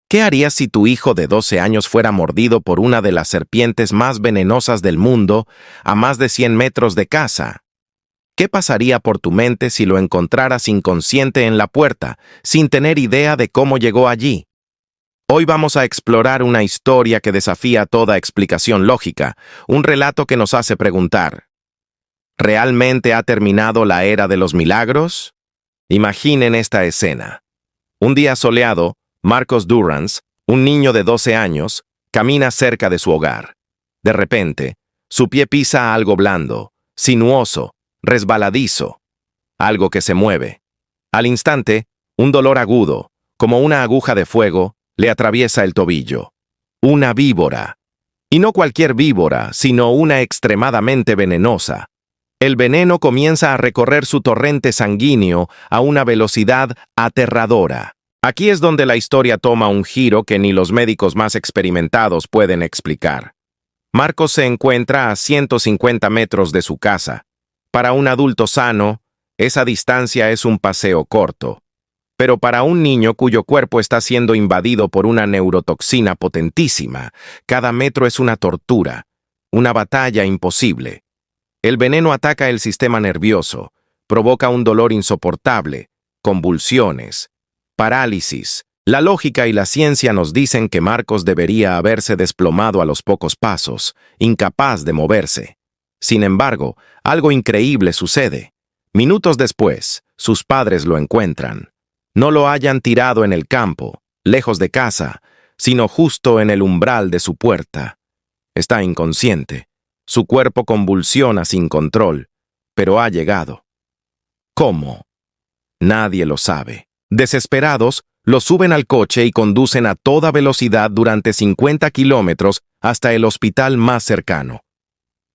¿Qué harías si tu hijo de 12 años fuera mordido por una de las serpientes más venenosas del mundo a más de 100 metros de casa? ¿Qué pasaría por tu mente si lo encontraras inconsciente en la puerta, sin tener idea de cómo llegó allí? Hoy vamos a explorar una historia que desafía toda explicación lógica, un relato que nos hace preguntar: ¿realmente ha terminado la era de los milagros? Imaginen esta escena. Un día soleado, Marcos Durrance, un niño de 12 años, camina cerca de su hogar. De repente, su pie pisa algo blando, sinuoso, resbaladizo, algo que se mueve. Al instante, un dolor agudo, como una aguja de fuego, le atraviesa el tobillo. Una víbora. Y no cualquier víbora, sino una extremadamente venenosa. El veneno comienza a recorrer su torrente sanguíneo a una velocidad aterradora. Aquí es donde la historia toma un giro que ni los médicos más experimentados pueden explicar. Marcos se encuentra a 150 metros de su casa. Para un adulto sano, esa distancia es un paseo corto. Pero para un niño cuyo cuerpo está siendo invadido por una neurotoxina potentísima, cada metro es una tortura, una batalla imposible. El veneno ataca el sistema nervioso, provoca un dolor insoportable, convulsiones, parálisis. La lógica y la ciencia nos dicen que Marcos debería haberse desplomado a los pocos pasos, incapaz de moverse. Sin embargo, algo increíble sucede. Minutos después, sus padres lo encuentran. No lo hayan tirado en el campo, lejos de casa, sino justo en el umbral de su puerta. Está inconsciente. Su cuerpo convulsiona sin control, pero ha llegado. ¿Cómo? Nadie lo sabe. Desesperados, lo suben al coche y conducen a toda velocidad durante 50 kilómetros hasta el hospital más cercano.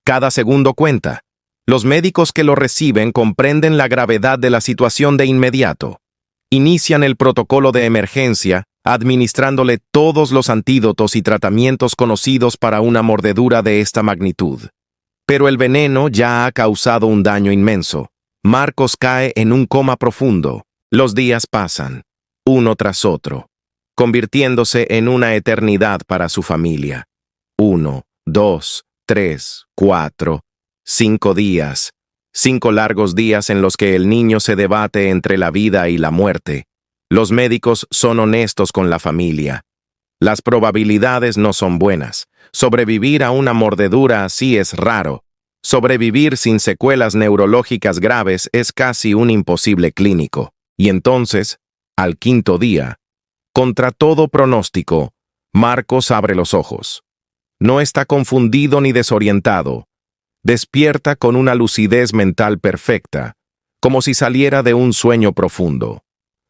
Cada segundo cuenta. Los médicos que lo reciben comprenden la gravedad de la situación de inmediato. Inician el protocolo de emergencia, administrándole todos los antídotos y tratamientos conocidos para una mordedura de esta magnitud. Pero el veneno ya ha causado un daño inmenso. Marcos cae en un coma profundo. Los días pasan, uno tras otro, convirtiéndose en una eternidad para su familia. 1, 2, 3, 4, 5 días. 5 largos días en los que el niño se debate entre la vida y la muerte. Los médicos son honestos con la familia. Las probabilidades no son buenas. Sobrevivir a una mordedura así es raro. Sobrevivir sin secuelas neurológicas graves es casi un imposible clínico. Y entonces, al 5.º día, contra todo pronóstico, Marcos abre los ojos. No está confundido ni desorientado. Despierta con una lucidez mental perfecta, como si saliera de un sueño profundo.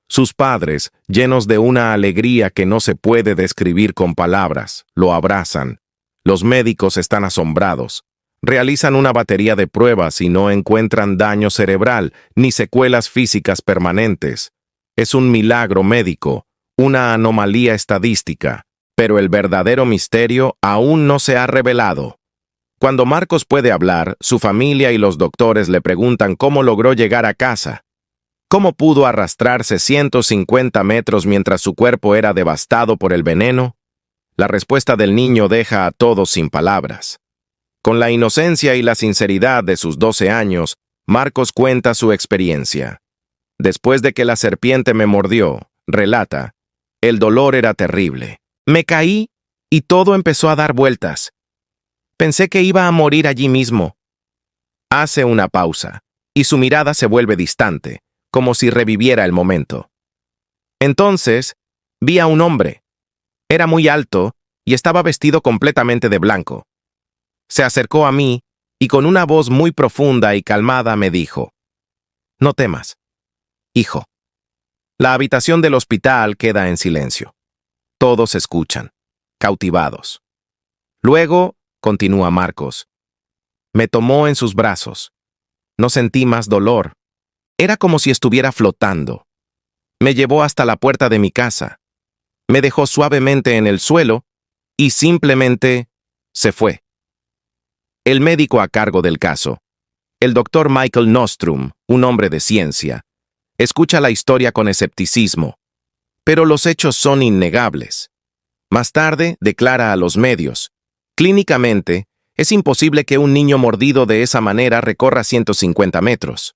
Sus padres, llenos de una alegría que no se puede describir con palabras, lo abrazan. Los médicos están asombrados. Realizan una batería de pruebas y no encuentran daño cerebral ni secuelas físicas permanentes. Es un milagro médico, una anomalía estadística, pero el verdadero misterio aún no se ha revelado. Cuando Marcos puede hablar, su familia y los doctores le preguntan cómo logró llegar a casa. ¿Cómo pudo arrastrarse 150 metros mientras su cuerpo era devastado por el veneno? La respuesta del niño deja a todos sin palabras. Con la inocencia y la sinceridad de sus 12 años, Marcos cuenta su experiencia. Después de que la serpiente me mordió, relata, el dolor era terrible. Me caí y todo empezó a dar vueltas. Pensé que iba a morir allí mismo. Hace una pausa, y su mirada se vuelve distante, como si reviviera el momento. Entonces, vi a un hombre. Era muy alto y estaba vestido completamente de blanco. Se acercó a mí y con una voz muy profunda y calmada me dijo: «No temas, hijo». La habitación del hospital queda en silencio. Todos escuchan, cautivados. Luego, continúa Marcos, me tomó en sus brazos. No sentí más dolor. Era como si estuviera flotando. Me llevó hasta la puerta de mi casa. Me dejó suavemente en el suelo y simplemente se fue. El médico a cargo del caso, el doctor Michael Nostrum, un hombre de ciencia, escucha la historia con escepticismo, pero los hechos son innegables. Más tarde, declara a los medios: clínicamente, es imposible que un niño mordido de esa manera recorra 150 metros.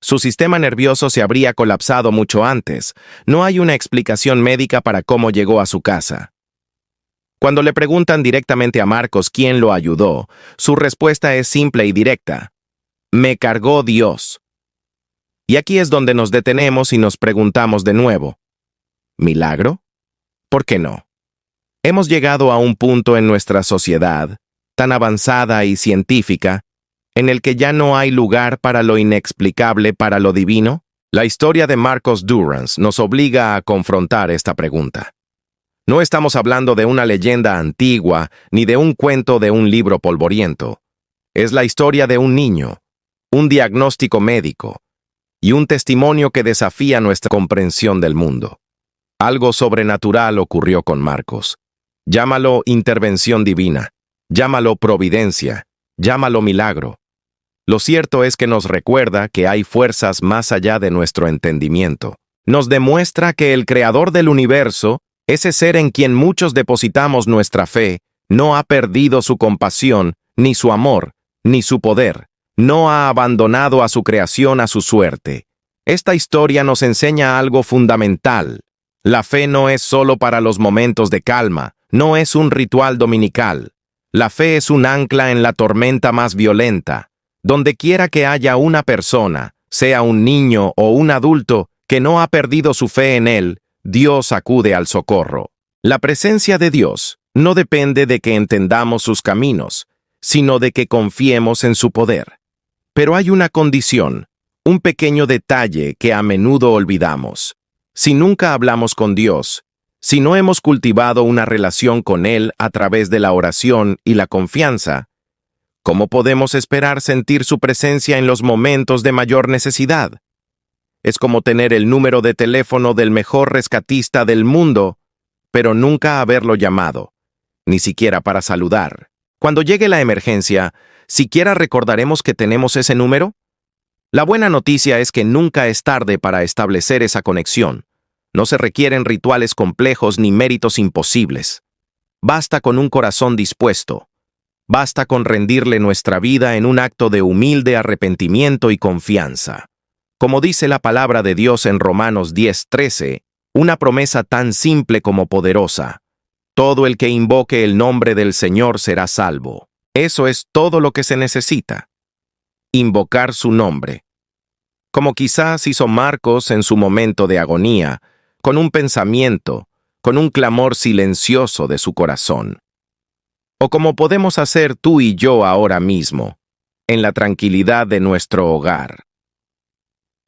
Su sistema nervioso se habría colapsado mucho antes. No hay una explicación médica para cómo llegó a su casa. Cuando le preguntan directamente a Marcos quién lo ayudó, su respuesta es simple y directa: me cargó Dios. Y aquí es donde nos detenemos y nos preguntamos de nuevo: ¿milagro? ¿Por qué no? Hemos llegado a un punto en nuestra sociedad, tan avanzada y científica, en el que ya no hay lugar para lo inexplicable, para lo divino. La historia de Marcos Durrance nos obliga a confrontar esta pregunta. No estamos hablando de una leyenda antigua ni de un cuento de un libro polvoriento. Es la historia de un niño, un diagnóstico médico y un testimonio que desafía nuestra comprensión del mundo. Algo sobrenatural ocurrió con Marcos. Llámalo intervención divina, llámalo providencia, llámalo milagro. Lo cierto es que nos recuerda que hay fuerzas más allá de nuestro entendimiento. Nos demuestra que el creador del universo, ese ser en quien muchos depositamos nuestra fe, no ha perdido su compasión, ni su amor, ni su poder. No ha abandonado a su creación a su suerte. Esta historia nos enseña algo fundamental. La fe no es solo para los momentos de calma, no es un ritual dominical. La fe es un ancla en la tormenta más violenta. Donde quiera que haya una persona, sea un niño o un adulto, que no ha perdido su fe en Él, Dios acude al socorro. La presencia de Dios no depende de que entendamos sus caminos, sino de que confiemos en su poder. Pero hay una condición, un pequeño detalle que a menudo olvidamos. Si nunca hablamos con Dios, si no hemos cultivado una relación con Él a través de la oración y la confianza, ¿cómo podemos esperar sentir su presencia en los momentos de mayor necesidad? Es como tener el número de teléfono del mejor rescatista del mundo, pero nunca haberlo llamado, ni siquiera para saludar. Cuando llegue la emergencia, ¿siquiera recordaremos que tenemos ese número? La buena noticia es que nunca es tarde para establecer esa conexión. No se requieren rituales complejos ni méritos imposibles. Basta con un corazón dispuesto. Basta con rendirle nuestra vida en un acto de humilde arrepentimiento y confianza. Como dice la palabra de Dios en Romanos 10:13, una promesa tan simple como poderosa: todo el que invoque el nombre del Señor será salvo. Eso es todo lo que se necesita. Invocar su nombre. Como quizás hizo Marcos en su momento de agonía, con un pensamiento, con un clamor silencioso de su corazón. O como podemos hacer tú y yo ahora mismo, en la tranquilidad de nuestro hogar.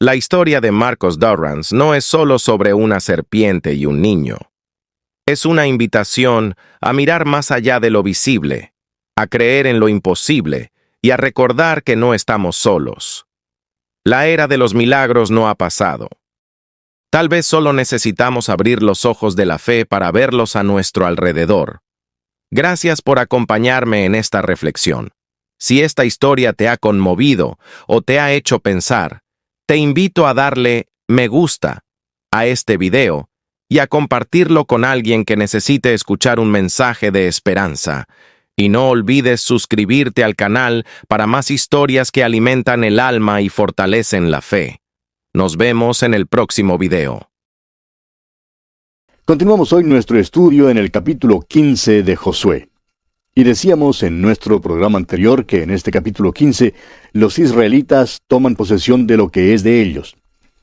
La historia de Marcos Durrance no es solo sobre una serpiente y un niño. Es una invitación a mirar más allá de lo visible, a creer en lo imposible y a recordar que no estamos solos. La era de los milagros no ha pasado. Tal vez solo necesitamos abrir los ojos de la fe para verlos a nuestro alrededor. Gracias por acompañarme en esta reflexión. Si esta historia te ha conmovido o te ha hecho pensar, te invito a darle me gusta a este video y a compartirlo con alguien que necesite escuchar un mensaje de esperanza. Y no olvides suscribirte al canal para más historias que alimentan el alma y fortalecen la fe. Nos vemos en el próximo video. Continuamos hoy nuestro estudio en el capítulo 15 de Josué. Y decíamos en nuestro programa anterior que en este capítulo 15 los israelitas toman posesión de lo que es de ellos.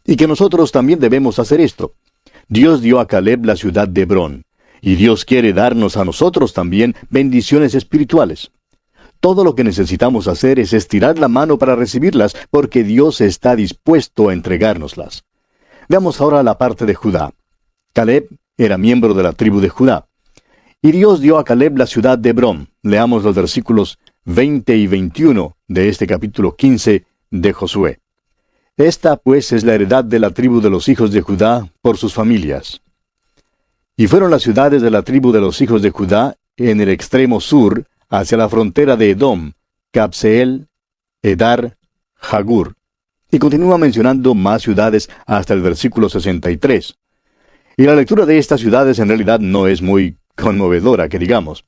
Y que nosotros también debemos hacer esto. Dios dio a Caleb la ciudad de Hebrón. Y Dios quiere darnos a nosotros también bendiciones espirituales. Todo lo que necesitamos hacer es estirar la mano para recibirlas, porque Dios está dispuesto a entregárnoslas. Veamos ahora la parte de Judá. Caleb era miembro de la tribu de Judá. Y Dios dio a Caleb la ciudad de Hebrón. Leamos los versículos 20 y 21 de este capítulo 15 de Josué. Esta pues es la heredad de la tribu de los hijos de Judá por sus familias. Y fueron las ciudades de la tribu de los hijos de Judá en el extremo sur, hacia la frontera de Edom, Cabseel, Edar, Jagur. Y continúa mencionando más ciudades hasta el versículo 63. Y la lectura de estas ciudades en realidad no es muy conmovedora, que digamos.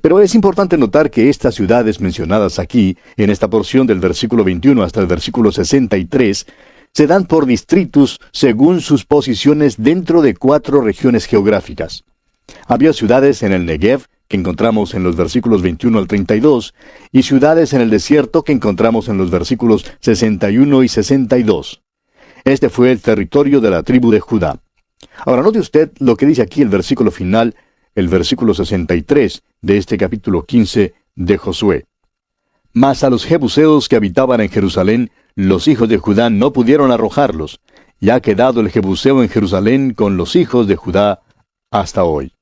Pero es importante notar que estas ciudades mencionadas aquí, en esta porción del versículo 21 hasta el versículo 63, se dan por distritos según sus posiciones dentro de 4 regiones geográficas. Había ciudades en el Negev, que encontramos en los versículos 21 al 32, y ciudades en el desierto que encontramos en los versículos 61 y 62. Este fue el territorio de la tribu de Judá. Ahora note usted lo que dice aquí el versículo final, el versículo 63 de este capítulo 15 de Josué. Mas a los jebuseos que habitaban en Jerusalén, los hijos de Judá no pudieron arrojarlos, y ha quedado el jebuseo en Jerusalén con los hijos de Judá hasta hoy.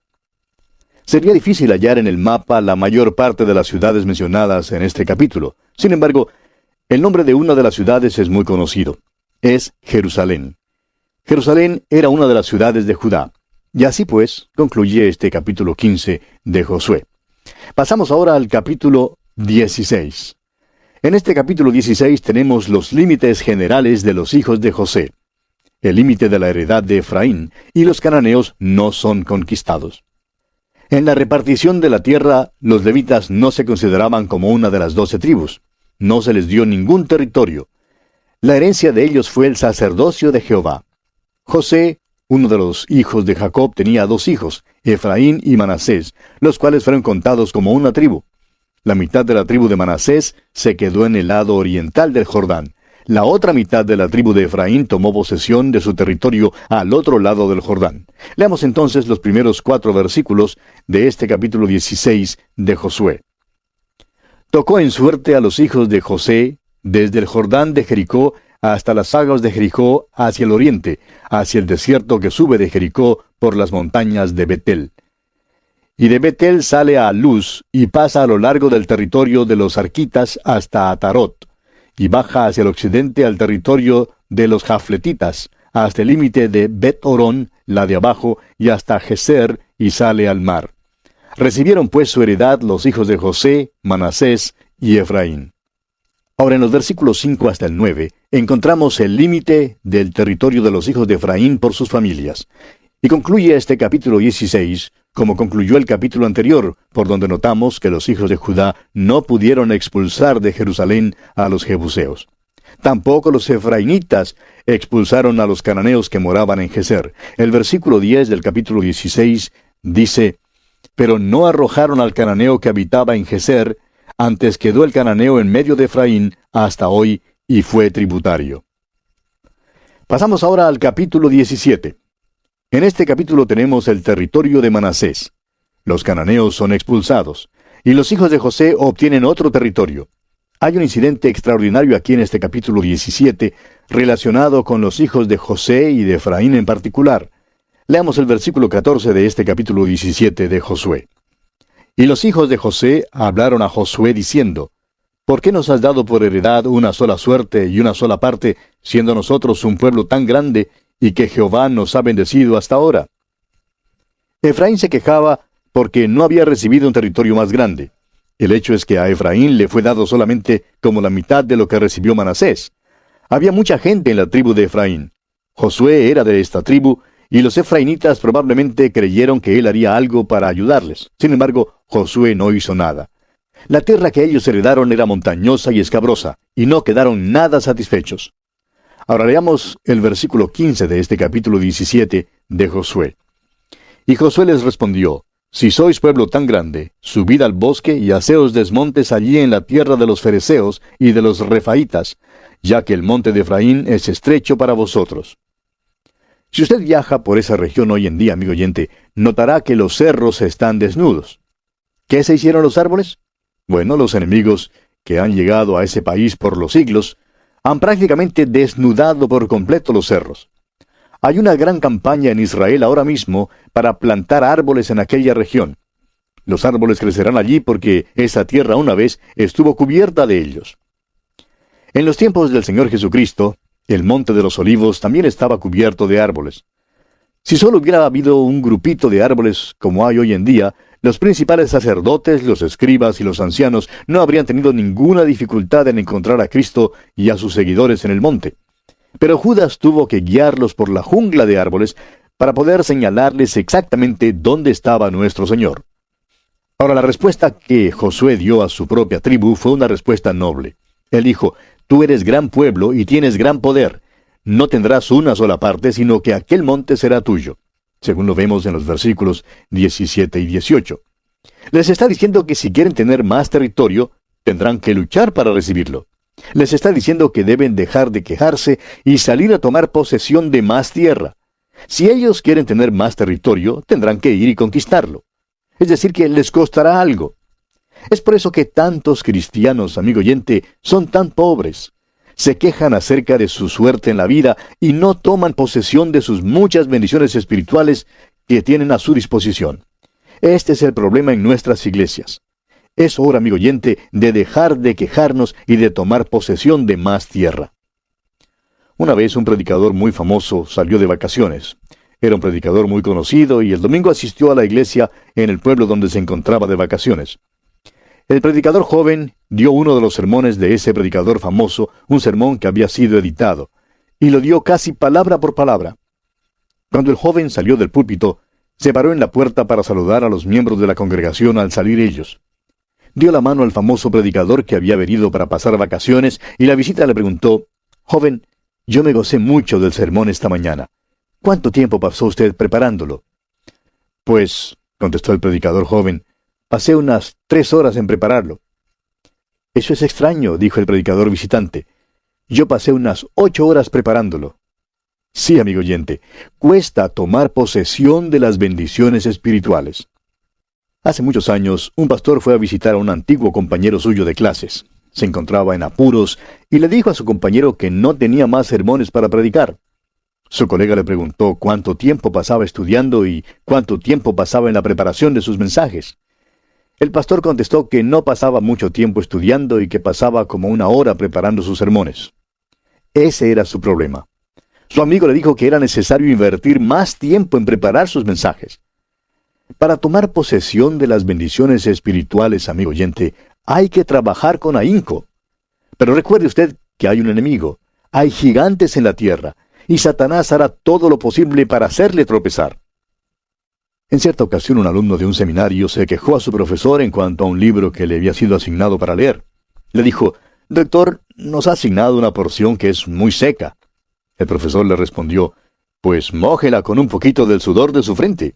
Sería difícil hallar en el mapa la mayor parte de las ciudades mencionadas en este capítulo. Sin embargo, el nombre de una de las ciudades es muy conocido. Es Jerusalén. Jerusalén era una de las ciudades de Judá. Y así pues, concluye este capítulo 15 de Josué. Pasamos ahora al capítulo 16. En este capítulo 16 tenemos los límites generales de los hijos de José. El límite de la heredad de Efraín, y los cananeos no son conquistados. En la repartición de la tierra, los levitas no se consideraban como una de las 12 tribus. No se les dio ningún territorio. La herencia de ellos fue el sacerdocio de Jehová. José, uno de los hijos de Jacob, tenía 2 hijos, Efraín y Manasés, los cuales fueron contados como una tribu. La mitad de la tribu de Manasés se quedó en el lado oriental del Jordán. La otra mitad de la tribu de Efraín tomó posesión de su territorio al otro lado del Jordán. Leamos entonces los primeros 4 versículos de este capítulo 16 de Josué. Tocó en suerte a los hijos de José, desde el Jordán de Jericó hasta las aguas de Jericó hacia el oriente, hacia el desierto que sube de Jericó por las montañas de Betel. Y de Betel sale a Luz y pasa a lo largo del territorio de los arquitas hasta Atarot, y baja hacia el occidente al territorio de los jafletitas, hasta el límite de Bet-Orón, la de abajo, y hasta Geser, y sale al mar. Recibieron pues su heredad los hijos de José, Manasés y Efraín. Ahora en los versículos 5 hasta el 9, encontramos el límite del territorio de los hijos de Efraín por sus familias. Y concluye este capítulo 16, como concluyó el capítulo anterior, por donde notamos que los hijos de Judá no pudieron expulsar de Jerusalén a los jebuseos. Tampoco los efrainitas expulsaron a los cananeos que moraban en Geser. El versículo 10 del capítulo 16 dice, «Pero no arrojaron al cananeo que habitaba en Geser, antes quedó el cananeo en medio de Efraín hasta hoy, y fue tributario». Pasamos ahora al capítulo 17. En este capítulo tenemos el territorio de Manasés. Los cananeos son expulsados, y los hijos de José obtienen otro territorio. Hay un incidente extraordinario aquí en este capítulo 17, relacionado con los hijos de José y de Efraín en particular. Leamos el versículo 14 de este capítulo 17 de Josué. Y los hijos de José hablaron a Josué diciendo, ¿por qué nos has dado por heredad una sola suerte y una sola parte, siendo nosotros un pueblo tan grande, y que Jehová nos ha bendecido hasta ahora? Efraín se quejaba porque no había recibido un territorio más grande. El hecho es que a Efraín le fue dado solamente como la mitad de lo que recibió Manasés. Había mucha gente en la tribu de Efraín. Josué era de esta tribu, y los efrainitas probablemente creyeron que él haría algo para ayudarles. Sin embargo, Josué no hizo nada. La tierra que ellos heredaron era montañosa y escabrosa, y no quedaron nada satisfechos. Ahora leamos el versículo 15 de este capítulo 17 de Josué. Y Josué les respondió, si sois pueblo tan grande, subid al bosque y haceos desmontes allí en la tierra de los fereceos y de los refaitas, ya que el monte de Efraín es estrecho para vosotros. Si usted viaja por esa región hoy en día, amigo oyente, notará que los cerros están desnudos. ¿Qué se hicieron los árboles? Bueno, los enemigos que han llegado a ese país por los siglos han prácticamente desnudado por completo los cerros. Hay una gran campaña en Israel ahora mismo para plantar árboles en aquella región. Los árboles crecerán allí porque esa tierra una vez estuvo cubierta de ellos. En los tiempos del Señor Jesucristo, el Monte de los Olivos también estaba cubierto de árboles. Si solo hubiera habido un grupito de árboles como hay hoy en día, los principales sacerdotes, los escribas y los ancianos no habrían tenido ninguna dificultad en encontrar a Cristo y a sus seguidores en el monte. Pero Judas tuvo que guiarlos por la jungla de árboles para poder señalarles exactamente dónde estaba nuestro Señor. Ahora, la respuesta que Josué dio a su propia tribu fue una respuesta noble. Él dijo: tú eres gran pueblo y tienes gran poder. No tendrás una sola parte, sino que aquel monte será tuyo, según lo vemos en los versículos 17 y 18. Les está diciendo que si quieren tener más territorio, tendrán que luchar para recibirlo. Les está diciendo que deben dejar de quejarse y salir a tomar posesión de más tierra. Si ellos quieren tener más territorio, tendrán que ir y conquistarlo. Es decir, que les costará algo. Es por eso que tantos cristianos, amigo oyente, son tan pobres. Se quejan acerca de su suerte en la vida y no toman posesión de sus muchas bendiciones espirituales que tienen a su disposición. Este es el problema en nuestras iglesias. Es hora, amigo oyente, de dejar de quejarnos y de tomar posesión de más tierra. Una vez un predicador muy famoso salió de vacaciones. Era un predicador muy conocido y el domingo asistió a la iglesia en el pueblo donde se encontraba de vacaciones. El predicador joven dio uno de los sermones de ese predicador famoso, un sermón que había sido editado, y lo dio casi palabra por palabra. Cuando el joven salió del púlpito, se paró en la puerta para saludar a los miembros de la congregación al salir ellos. Dio la mano al famoso predicador que había venido para pasar vacaciones y la visita le preguntó: joven, yo me gocé mucho del sermón esta mañana. ¿Cuánto tiempo pasó usted preparándolo? Pues, contestó el predicador joven, pasé unas 3 horas en prepararlo. Eso es extraño, dijo el predicador visitante. Yo pasé unas 8 horas preparándolo. Sí, amigo oyente, cuesta tomar posesión de las bendiciones espirituales. Hace muchos años, un pastor fue a visitar a un antiguo compañero suyo de clases. Se encontraba en apuros y le dijo a su compañero que no tenía más sermones para predicar. Su colega le preguntó cuánto tiempo pasaba estudiando y cuánto tiempo pasaba en la preparación de sus mensajes. El pastor contestó que no pasaba mucho tiempo estudiando y que pasaba como 1 hora preparando sus sermones. Ese era su problema. Su amigo le dijo que era necesario invertir más tiempo en preparar sus mensajes. Para tomar posesión de las bendiciones espirituales, amigo oyente, hay que trabajar con ahínco. Pero recuerde usted que hay un enemigo, hay gigantes en la tierra, y Satanás hará todo lo posible para hacerle tropezar. En cierta ocasión, un alumno de un seminario se quejó a su profesor en cuanto a un libro que le había sido asignado para leer. Le dijo: doctor, nos ha asignado una porción que es muy seca. El profesor le respondió: pues mójela con un poquito del sudor de su frente.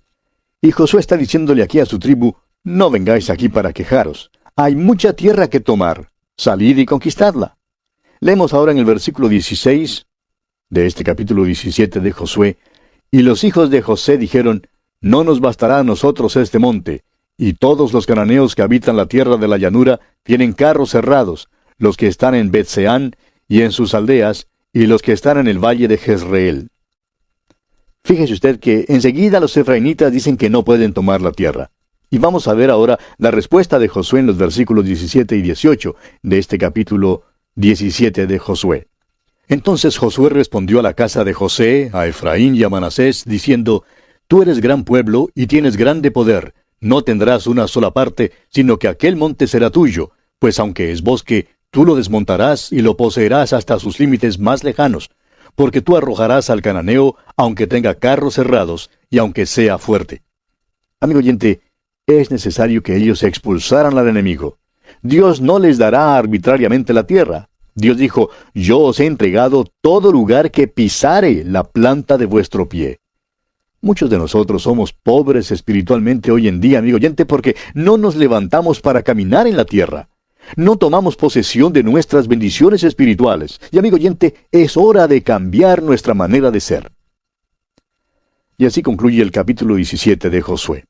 Y Josué está diciéndole aquí a su tribu: no vengáis aquí para quejaros. Hay mucha tierra que tomar. Salid y conquistadla. Leemos ahora en el versículo 16 de este capítulo 17 de Josué: y los hijos de José dijeron: no nos bastará a nosotros este monte, y todos los cananeos que habitan la tierra de la llanura tienen carros cerrados, los que están en Bet-Seán y en sus aldeas, y los que están en el valle de Jezreel. Fíjese usted que enseguida los efraimitas dicen que no pueden tomar la tierra. Y vamos a ver ahora la respuesta de Josué en los versículos 17 y 18 de este capítulo 17 de Josué. Entonces Josué respondió a la casa de José, a Efraín y a Manasés, diciendo: tú eres gran pueblo y tienes grande poder. No tendrás una sola parte, sino que aquel monte será tuyo, pues aunque es bosque, tú lo desmontarás y lo poseerás hasta sus límites más lejanos, porque tú arrojarás al cananeo, aunque tenga carros cerrados y aunque sea fuerte. Amigo oyente, es necesario que ellos expulsaran al enemigo. Dios no les dará arbitrariamente la tierra. Dios dijo: yo os he entregado todo lugar que pisare la planta de vuestro pie. Muchos de nosotros somos pobres espiritualmente hoy en día, amigo oyente, porque no nos levantamos para caminar en la tierra. No tomamos posesión de nuestras bendiciones espirituales. Y, amigo oyente, es hora de cambiar nuestra manera de ser. Y así concluye el capítulo 17 de Josué.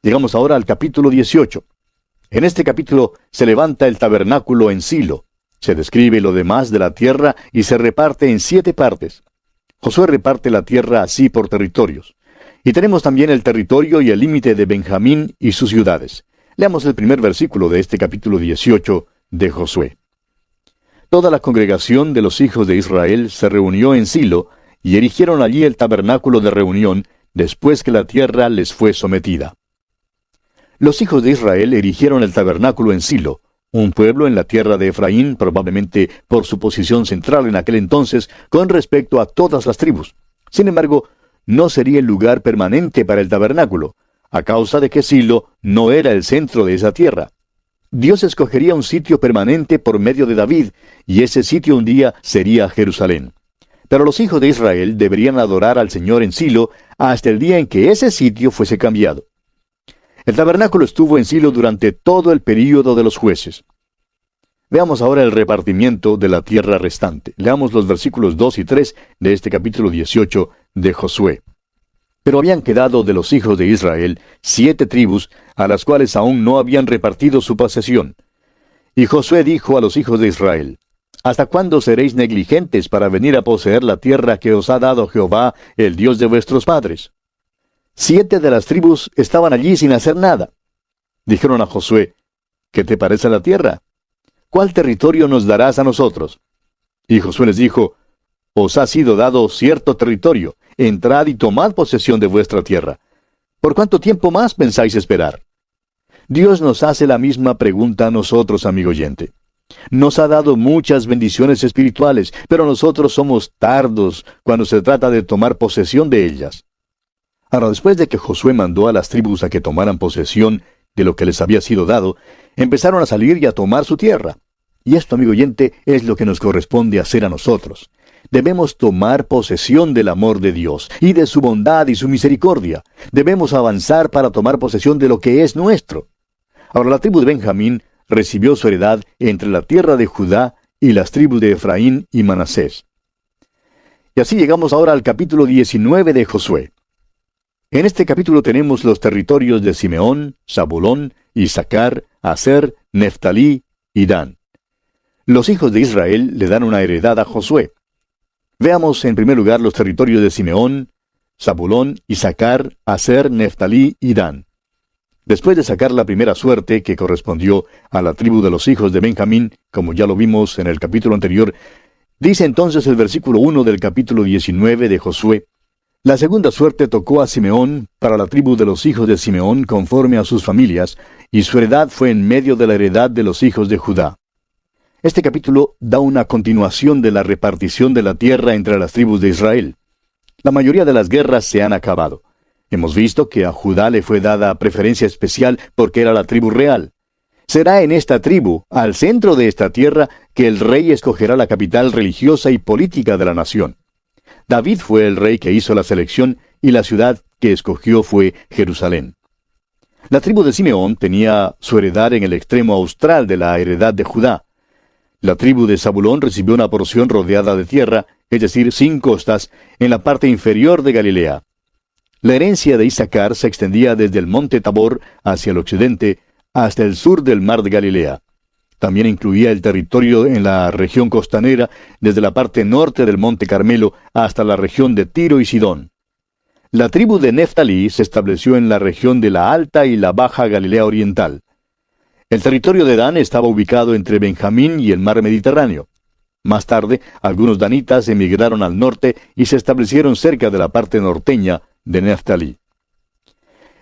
Llegamos ahora al capítulo 18. En este capítulo se levanta el tabernáculo en Silo. Se describe lo demás de la tierra y se reparte en 7 partes. Josué reparte la tierra así por territorios. Y tenemos también el territorio y el límite de Benjamín y sus ciudades. Leamos el primer versículo de este capítulo 18 de Josué. Toda la congregación de los hijos de Israel se reunió en Silo y erigieron allí el tabernáculo de reunión después que la tierra les fue sometida. Los hijos de Israel erigieron el tabernáculo en Silo, un pueblo en la tierra de Efraín, probablemente por su posición central en aquel entonces con respecto a todas las tribus. Sin embargo, no sería el lugar permanente para el tabernáculo, a causa de que Silo no era el centro de esa tierra. Dios escogería un sitio permanente por medio de David, y ese sitio un día sería Jerusalén. Pero los hijos de Israel deberían adorar al Señor en Silo hasta el día en que ese sitio fuese cambiado. El tabernáculo estuvo en Silo durante todo el período de los jueces. Veamos ahora el repartimiento de la tierra restante. Leamos los versículos 2 y 3 de este capítulo 18 de Josué. Pero habían quedado de los hijos de Israel 7 tribus, a las cuales aún no habían repartido su posesión. Y Josué dijo a los hijos de Israel: ¿Hasta cuándo seréis negligentes para venir a poseer la tierra que os ha dado Jehová, el Dios de vuestros padres? 7 de las tribus estaban allí sin hacer nada. Dijeron a Josué: ¿Qué te parece la tierra? ¿Cuál territorio nos darás a nosotros? Y Josué les dijo: Os ha sido dado cierto territorio, entrad y tomad posesión de vuestra tierra. ¿Por cuánto tiempo más pensáis esperar? Dios nos hace la misma pregunta a nosotros, amigo oyente. Nos ha dado muchas bendiciones espirituales, pero nosotros somos tardos cuando se trata de tomar posesión de ellas. Ahora, después de que Josué mandó a las tribus a que tomaran posesión de lo que les había sido dado, empezaron a salir y a tomar su tierra. Y esto, amigo oyente, es lo que nos corresponde hacer a nosotros. Debemos tomar posesión del amor de Dios, y de su bondad y su misericordia. Debemos avanzar para tomar posesión de lo que es nuestro. Ahora, la tribu de Benjamín recibió su heredad entre la tierra de Judá y las tribus de Efraín y Manasés. Y así llegamos ahora al capítulo 19 de Josué. En este capítulo tenemos los territorios de Simeón, Zabulón, Isaacar, Aser, Neftalí y Dan. Los hijos de Israel le dan una heredad a Josué. Veamos en primer lugar los territorios de Simeón, Zabulón, Isaacar, Aser, Neftalí y Dan. Después de sacar la primera suerte, que correspondió a la tribu de los hijos de Benjamín, como ya lo vimos en el capítulo anterior, dice entonces el versículo 1 del capítulo 19 de Josué: La segunda suerte tocó a Simeón para la tribu de los hijos de Simeón conforme a sus familias, y su heredad fue en medio de la heredad de los hijos de Judá. Este capítulo da una continuación de la repartición de la tierra entre las tribus de Israel. La mayoría de las guerras se han acabado. Hemos visto que a Judá le fue dada preferencia especial porque era la tribu real. Será en esta tribu, al centro de esta tierra, que el rey escogerá la capital religiosa y política de la nación. David fue el rey que hizo la selección y la ciudad que escogió fue Jerusalén. La tribu de Simeón tenía su heredad en el extremo austral de la heredad de Judá. La tribu de Zabulón recibió una porción rodeada de tierra, es decir, sin costas, en la parte inferior de Galilea. La herencia de Isaacar se extendía desde el monte Tabor hacia el occidente hasta el sur del mar de Galilea. También incluía el territorio en la región costanera, desde la parte norte del monte Carmelo hasta la región de Tiro y Sidón. La tribu de Neftalí se estableció en la región de la Alta y la Baja Galilea Oriental. El territorio de Dan estaba ubicado entre Benjamín y el mar Mediterráneo. Más tarde, algunos danitas emigraron al norte y se establecieron cerca de la parte norteña de Neftalí.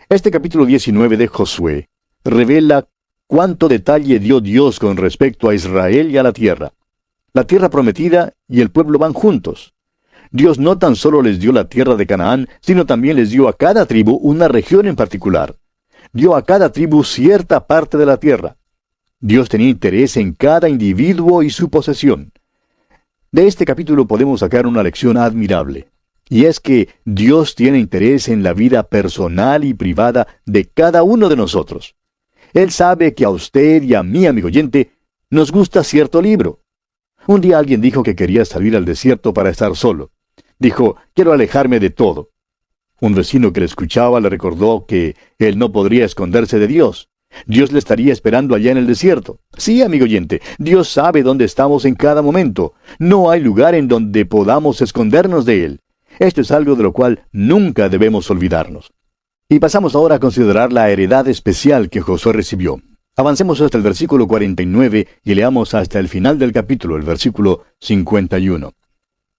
Este capítulo 19 de Josué revela cuánto detalle dio Dios con respecto a Israel y a la tierra. La tierra prometida y el pueblo van juntos. Dios no tan solo les dio la tierra de Canaán, sino también les dio a cada tribu una región en particular. Dio a cada tribu cierta parte de la tierra. Dios tenía interés en cada individuo y su posesión. De este capítulo podemos sacar una lección admirable, y es que Dios tiene interés en la vida personal y privada de cada uno de nosotros. Él sabe que a usted y a mí, amigo oyente, nos gusta cierto libro. Un día alguien dijo que quería salir al desierto para estar solo. Dijo: quiero alejarme de todo. Un vecino que le escuchaba le recordó que él no podría esconderse de Dios. Dios le estaría esperando allá en el desierto. Sí, amigo oyente, Dios sabe dónde estamos en cada momento. No hay lugar en donde podamos escondernos de Él. Esto es algo de lo cual nunca debemos olvidarnos. Y pasamos ahora a considerar la heredad especial que Josué recibió. Avancemos hasta el versículo 49 y leamos hasta el final del capítulo, el versículo 51.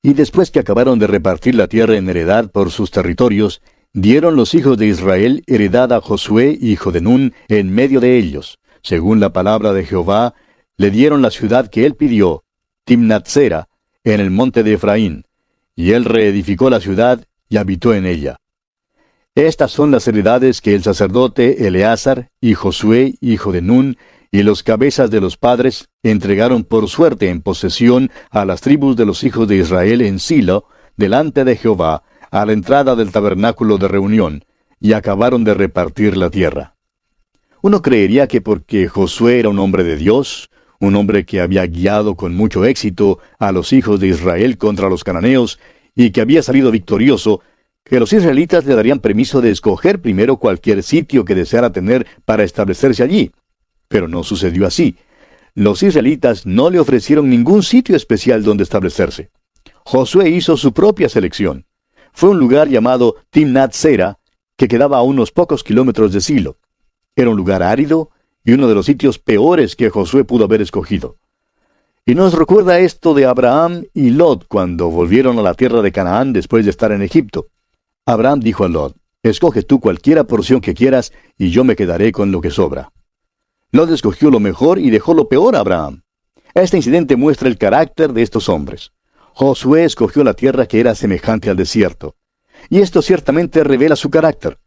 Y después que acabaron de repartir la tierra en heredad por sus territorios, dieron los hijos de Israel heredad a Josué, hijo de Nun, en medio de ellos. Según la palabra de Jehová, le dieron la ciudad que él pidió, Timnatsera, en el monte de Efraín. Y él reedificó la ciudad, y habitó en ella. Estas son las heredades que el sacerdote Eleazar y Josué, hijo de Nun, y los cabezas de los padres entregaron por suerte en posesión a las tribus de los hijos de Israel en Silo, delante de Jehová, a la entrada del tabernáculo de reunión, y acabaron de repartir la tierra. Uno creería que porque Josué era un hombre de Dios, un hombre que había guiado con mucho éxito a los hijos de Israel contra los cananeos, y que había salido victorioso, que los israelitas le darían permiso de escoger primero cualquier sitio que deseara tener para establecerse allí. Pero no sucedió así. Los israelitas no le ofrecieron ningún sitio especial donde establecerse. Josué hizo su propia selección. Fue un lugar llamado Timnat Sera, que quedaba a unos pocos kilómetros de Silo. Era un lugar árido y uno de los sitios peores que Josué pudo haber escogido. Y nos recuerda esto de Abraham y Lot cuando volvieron a la tierra de Canaán después de estar en Egipto. Abraham dijo a Lot: escoge tú cualquiera porción que quieras, y yo me quedaré con lo que sobra. Lot escogió lo mejor y dejó lo peor a Abraham. Este incidente muestra el carácter de estos hombres. Josué escogió la tierra que era semejante al desierto. Y esto ciertamente revela su carácter.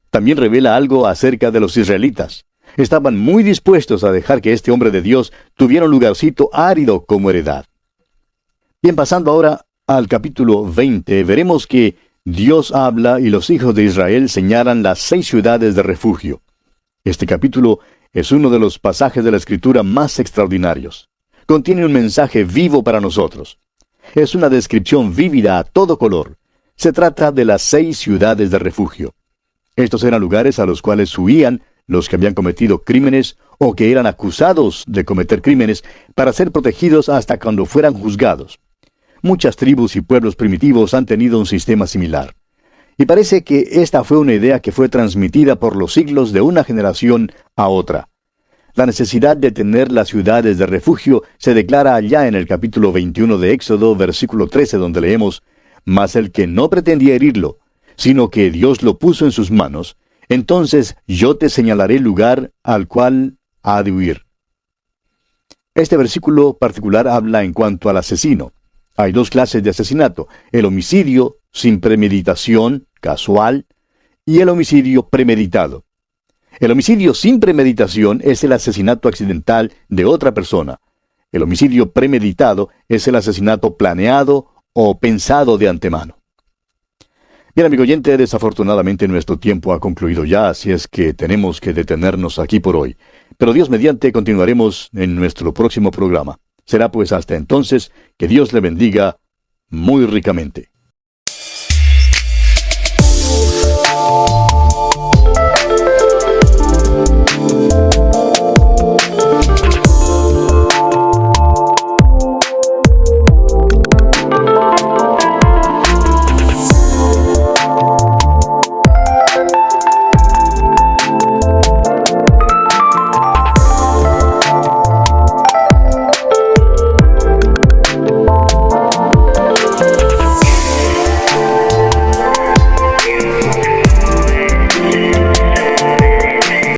También revela algo acerca de los israelitas. Estaban muy dispuestos a dejar que este hombre de Dios tuviera un lugarcito árido como heredad. Bien, pasando ahora al capítulo 20, veremos que Dios habla y los hijos de Israel señalan las 6 ciudades de refugio. Este capítulo es uno de los pasajes de la Escritura más extraordinarios. Contiene un mensaje vivo para nosotros. Es una descripción vívida a todo color. Se trata de las 6 ciudades de refugio. Estos eran lugares a los cuales huían los que habían cometido crímenes o que eran acusados de cometer crímenes para ser protegidos hasta cuando fueran juzgados. Muchas tribus y pueblos primitivos han tenido un sistema similar. Y parece que esta fue una idea que fue transmitida por los siglos de una generación a otra. La necesidad de tener las ciudades de refugio se declara allá en el capítulo 21 de Éxodo, versículo 13, donde leemos: mas el que no pretendía herirlo, sino que Dios lo puso en sus manos, entonces yo te señalaré el lugar al cual ha de huir. Este versículo particular habla en cuanto al asesino. Hay 2 clases de asesinato: el homicidio sin premeditación, casual, y el homicidio premeditado. El homicidio sin premeditación es el asesinato accidental de otra persona. El homicidio premeditado es el asesinato planeado o pensado de antemano. Bien, amigo oyente, desafortunadamente nuestro tiempo ha concluido ya, así es que tenemos que detenernos aquí por hoy. Pero Dios mediante continuaremos en nuestro próximo programa. Será pues hasta entonces que Dios le bendiga muy ricamente.